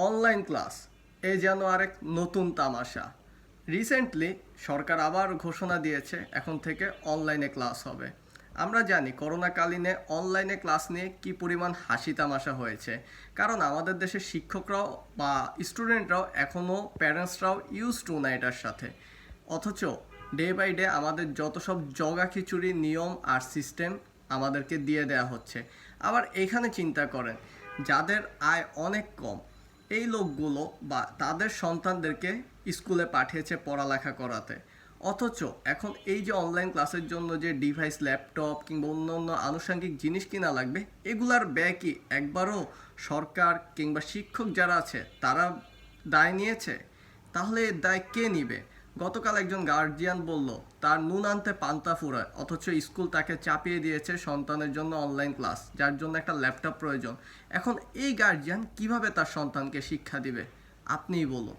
Online class এ যেন আরেক নতুন তামাশা। রিসেন্টলি সরকার আবার ঘোষণা দিয়েছে এখন থেকে অনলাইনে ক্লাস হবে। আমরা জানি করোনাকালীনে অনলাইনে ক্লাস নিয়ে কি পরিমাণ হাসি তামাশা হয়েছে, কারণ আমাদের দেশের শিক্ষকরাও বা স্টুডেন্টরাও এখনও প্যারেন্টসরাও ইউজ টু না এটার সাথে। অথচ ডে বাই ডে আমাদের যত সব জগা খিচুড়ি নিয়ম আর সিস্টেম আমাদেরকে দিয়ে দেয়া হচ্ছে। আবার এখানে চিন্তা করেন, যাদের আয় অনেক কম এই লোকগুলো বা তাদের সন্তানদেরকে স্কুলে পাঠিয়েছে পড়ালেখা করাতে, অথচ এখন এই যে অনলাইন ক্লাসের জন্য যে ডিভাইস ল্যাপটপ কিংবা অন্যান্য আনুষঙ্গিক জিনিস কিনা লাগবে, এগুলার ব্যয় কি একবারও সরকার কিংবা শিক্ষক যারা আছে তারা দায় নিয়েছে? তাহলে এর দায় কে নিবে? গতকাল একজন গার্জিয়ান বলল তার নুন আনতে পান্তা ফুরায়, অথচ স্কুল তাকে চাপিয়ে দিয়েছে সন্তানের জন্য অনলাইন ক্লাস, যার জন্য একটা ল্যাপটপ প্রয়োজন। এখন এই গার্জিয়ান কিভাবে তার সন্তানকে শিক্ষা দিবে? আপনিই বলুন।